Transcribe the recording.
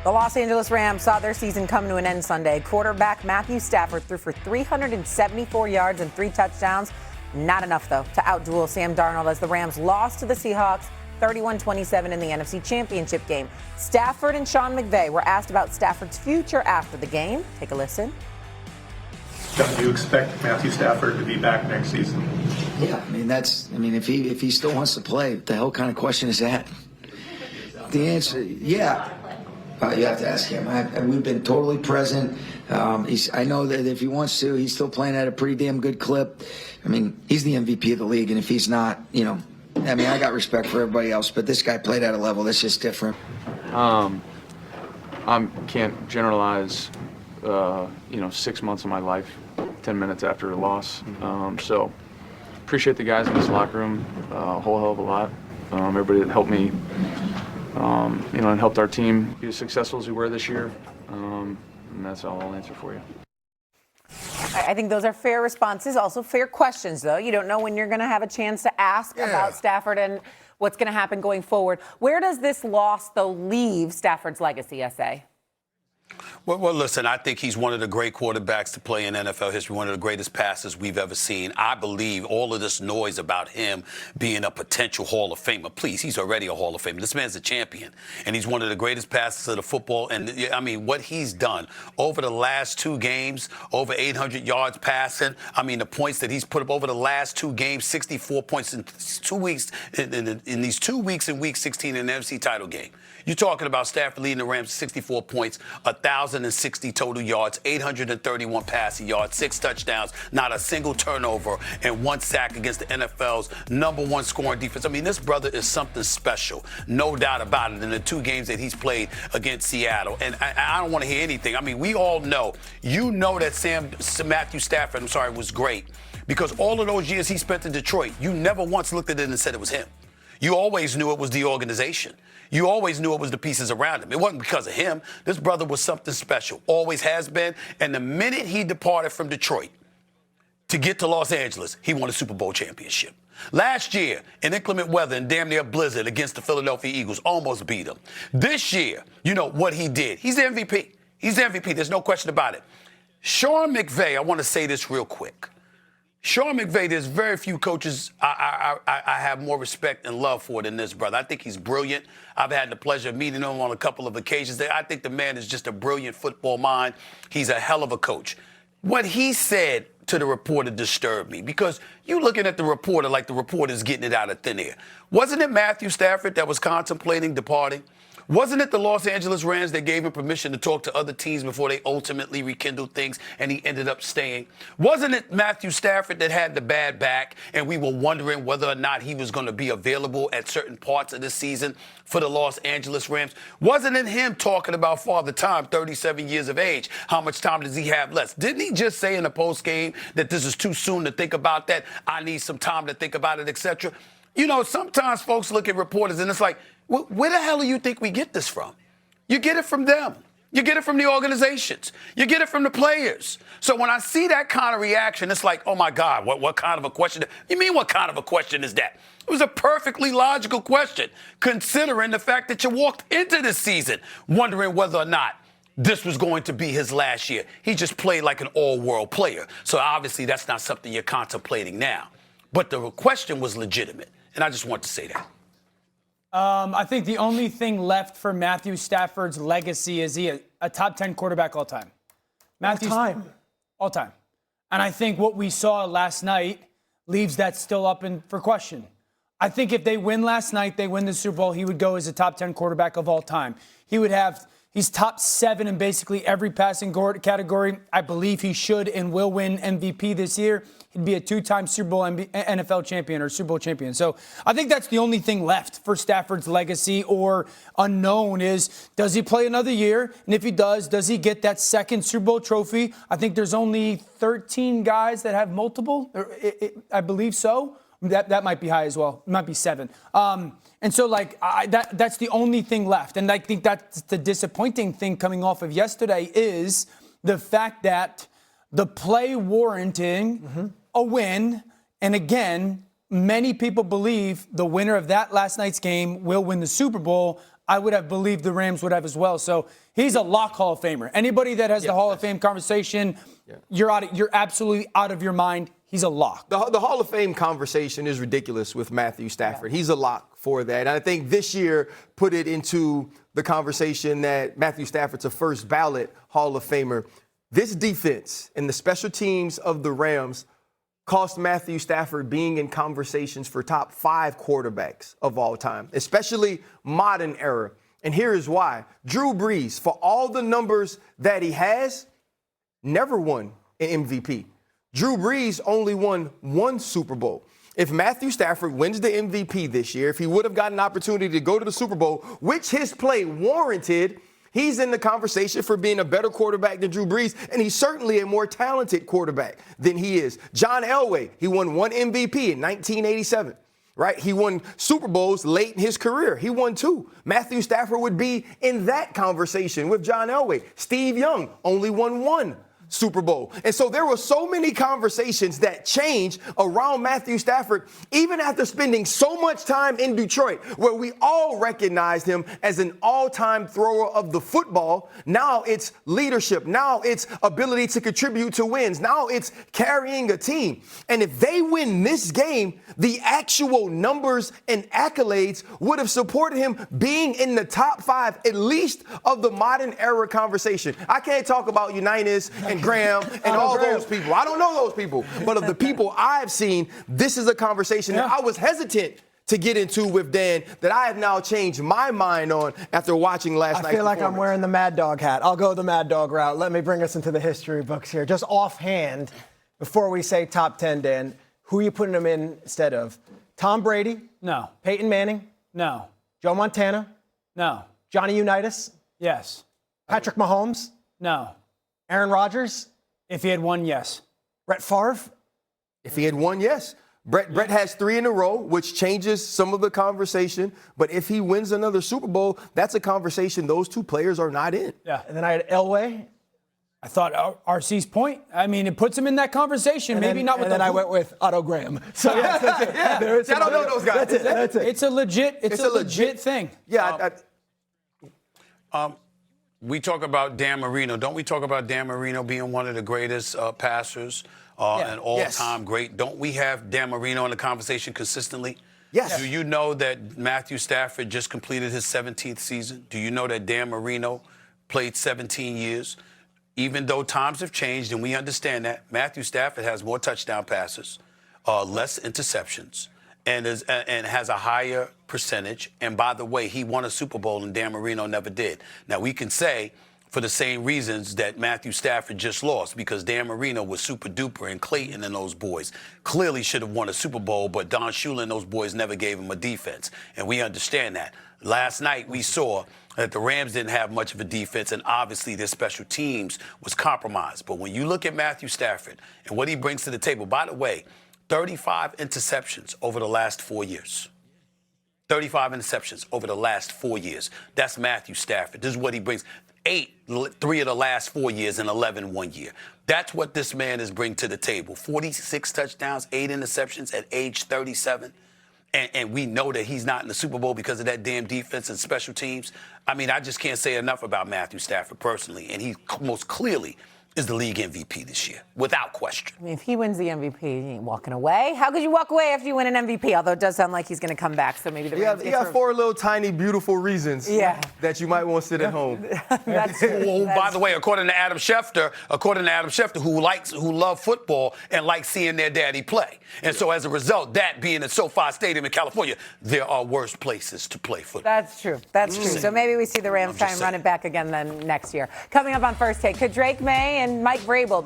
The Los Angeles Rams saw their season come to an end Sunday. Quarterback Matthew Stafford threw for 374 yards and 3 touchdowns. Not enough, though, to outduel Sam Darnold as the Rams lost to the Seahawks 31-27 in the NFC Championship game. Stafford and Sean McVay were asked about Stafford's future after the game. Take a listen. Do you expect Matthew Stafford to be back next season? Yeah, if he still wants to play, what the hell kind of question is that? The answer, yeah. You have to ask him. We've been totally present. I know that if he wants to, he's still playing at a pretty damn good clip. He's the MVP of the league, and if he's not, I got respect for everybody else, but this guy played at a level that's just different. I can't generalize, 6 months of my life, 10 minutes after a loss. So appreciate the guys in this locker room a whole hell of a lot. Everybody that helped me, and helped our team be as successful as we were this year. And that's all I'll answer for you. I think those are fair responses, also fair questions, though. You don't know when you're going to have a chance to ask about Stafford and what's going to happen going forward. Where does this loss, though, leave Stafford's legacy, SA? Well, listen, I think he's one of the great quarterbacks to play in NFL history, one of the greatest passers we've ever seen. I believe all of this noise about him being a potential Hall of Famer. Please, he's already a Hall of Famer. This man's a champion, and he's one of the greatest passers of the football. And, what he's done over the last 2 games, over 800 yards passing. The points that he's put up over the last 2 games, 64 points in 2 weeks, in these 2 weeks in Week 16 in the NFC title game. You're talking about Stafford leading the Rams 64 points, 1,060 total yards, 831 passing yards, 6 touchdowns, not a single turnover, and 1 sack against the NFL's #1 scoring defense. This brother is something special, no doubt about it, in the 2 games that he's played against Seattle. And I don't want to hear anything. We all know, that Matthew Stafford, was great, because all of those years he spent in Detroit, you never once looked at it and said it was him. You always knew it was the organization. You always knew it was the pieces around him. It wasn't because of him. This brother was something special, always has been. And the minute he departed from Detroit to get to Los Angeles, he won a Super Bowl championship. Last year, in inclement weather and damn near blizzard against the Philadelphia Eagles, almost beat them. This year, what he did. He's the MVP. He's the MVP. There's no question about it. Sean McVay, I want to say this real quick. Sean McVay, there's very few coaches I have more respect and love for than this brother. I think he's brilliant. I've had the pleasure of meeting him on a couple of occasions. I think the man is just a brilliant football mind. He's a hell of a coach. What he said to the reporter disturbed me, because you looking at the reporter like the reporter's getting it out of thin air. Wasn't it Matthew Stafford that was contemplating departing? Wasn't it the Los Angeles Rams that gave him permission to talk to other teams before they ultimately rekindled things and he ended up staying? Wasn't it Matthew Stafford that had the bad back and we were wondering whether or not he was going to be available at certain parts of the season for the Los Angeles Rams? Wasn't it him talking about Father Time, 37 years of age? How much time does he have left? Didn't he just say in the postgame that this is too soon to think about that? I need some time to think about it, etc. Sometimes folks look at reporters and it's like, where the hell do you think we get this from? You get it from them. You get it from the organizations. You get it from the players. So when I see that kind of reaction, it's like, oh, my God, what kind of a question? You mean what kind of a question is that? It was a perfectly logical question, considering the fact that you walked into this season wondering whether or not this was going to be his last year. He just played like an all-world player. So obviously that's not something you're contemplating now. But the question was legitimate, and I just want to say that. I think the only thing left for Matthew Stafford's legacy is he a top 10 quarterback all time. All time. And I think what we saw last night leaves that still up for question. I think if they win last night, they win the Super Bowl, he would go as a top 10 quarterback of all time. He's top 7 in basically every passing category. I believe he should and will win MVP this year. He'd be a 2-time Super Bowl NFL champion or Super Bowl champion. So I think that's the only thing left for Stafford's legacy or unknown is, does he play another year? And if he does he get that second Super Bowl trophy? I think there's only 13 guys that have multiple. I believe so. That might be high as well. It might be 7. And so, that's the only thing left. And I think that's the disappointing thing coming off of yesterday is the fact that the play warranting a win. And again, many people believe the winner of that last night's game will win the Super Bowl. I would have believed the Rams would have as well. So he's a lock Hall of Famer. Anybody that has the Hall of Fame conversation, you're absolutely out of your mind. He's a lock. The Hall of Fame conversation is ridiculous with Matthew Stafford. He's a lock for that. And I think this year put it into the conversation that Matthew Stafford's a first ballot Hall of Famer. This defense and the special teams of the Rams cost Matthew Stafford being in conversations for top 5 quarterbacks of all time, especially modern era. And here is why. Drew Brees, for all the numbers that he has, never won an MVP. Drew Brees only won 1 Super Bowl. If Matthew Stafford wins the MVP this year, if he would have gotten an opportunity to go to the Super Bowl, which his play warranted, he's in the conversation for being a better quarterback than Drew Brees, and he's certainly a more talented quarterback than he is. John Elway, he won 1 MVP in 1987, right? He won Super Bowls late in his career. He won 2. Matthew Stafford would be in that conversation with John Elway. Steve Young only won 1 Super Bowl. And so there were so many conversations that changed around Matthew Stafford, even after spending so much time in Detroit, where we all recognized him as an all-time thrower of the football. Now it's leadership. Now it's ability to contribute to wins. Now it's carrying a team. And if they win this game, the actual numbers and accolades would have supported him being in the top 5, at least of the modern era conversation. I can't talk about Unitas and Graham and all those people. I don't know those people. But of the people I've seen, this is a conversation that I was hesitant to get into with Dan that I have now changed my mind on after watching last night's I feel like I'm wearing the Mad Dog hat. I'll go the Mad Dog route. Let me bring us into the history books here. Just offhand, before we say top 10, Dan, who are you putting them in instead of? Tom Brady? No. Peyton Manning? No. Joe Montana? No. Johnny Unitas? Yes. Patrick Mahomes? No. Aaron Rodgers? If he had 1, yes. Brett Favre? If he had 1, yes. Brett has 3 in a row, which changes some of the conversation. But if he wins another Super Bowl, that's a conversation those 2 players are not in. Yeah. And then I had Elway. I thought RC's point. I mean, it puts him in that conversation. Maybe not with. And then I went with Otto Graham. So yes, that's it. I don't know those guys. That's it. It's a legit thing. Yeah. We talk about Dan Marino. Don't we talk about Dan Marino being one of the greatest passers and all-time great? Don't we have Dan Marino in the conversation consistently? Yes. Do you know that Matthew Stafford just completed his 17th season? Do you know that Dan Marino played 17 years? Even though times have changed, and we understand that, Matthew Stafford has more touchdown passes, less interceptions, and has a higher percentage. And by the way, he won a Super Bowl and Dan Marino never did. Now, we can say for the same reasons that Matthew Stafford just lost, because Dan Marino was super duper and Clayton and those boys clearly should have won a Super Bowl, but Don Shula and those boys never gave him a defense. And we understand that. Last night we saw that the Rams didn't have much of a defense, and obviously their special teams was compromised. But when you look at Matthew Stafford and what he brings to the table, by the way, 35 interceptions over the last 4 years. 35 interceptions over the last 4 years. That's Matthew Stafford. This is what he brings. 3 of the last 4 years and 11 1 year. That's what this man is bringing to the table. 46 touchdowns, 8 interceptions at age 37. And we know that he's not in the Super Bowl because of that damn defense and special teams. I mean, I just can't say enough about Matthew Stafford personally. And he most clearly is the league MVP this year, without question. I mean, if he wins the MVP, he ain't walking away. How could you walk away after you win an MVP? Although it does sound like he's going to come back, so maybe the Rams You got 4 little tiny beautiful reasons that you might want to sit at home. That's true. By the way, according to Adam Schefter, who love football and like seeing their daddy play. And so as a result, that being at SoFi Stadium in California, there are worse places to play football. That's true. That's true. So maybe we see the Rams try and run it back again then next year. Coming up on First Take, could Drake May and Mike Vrabel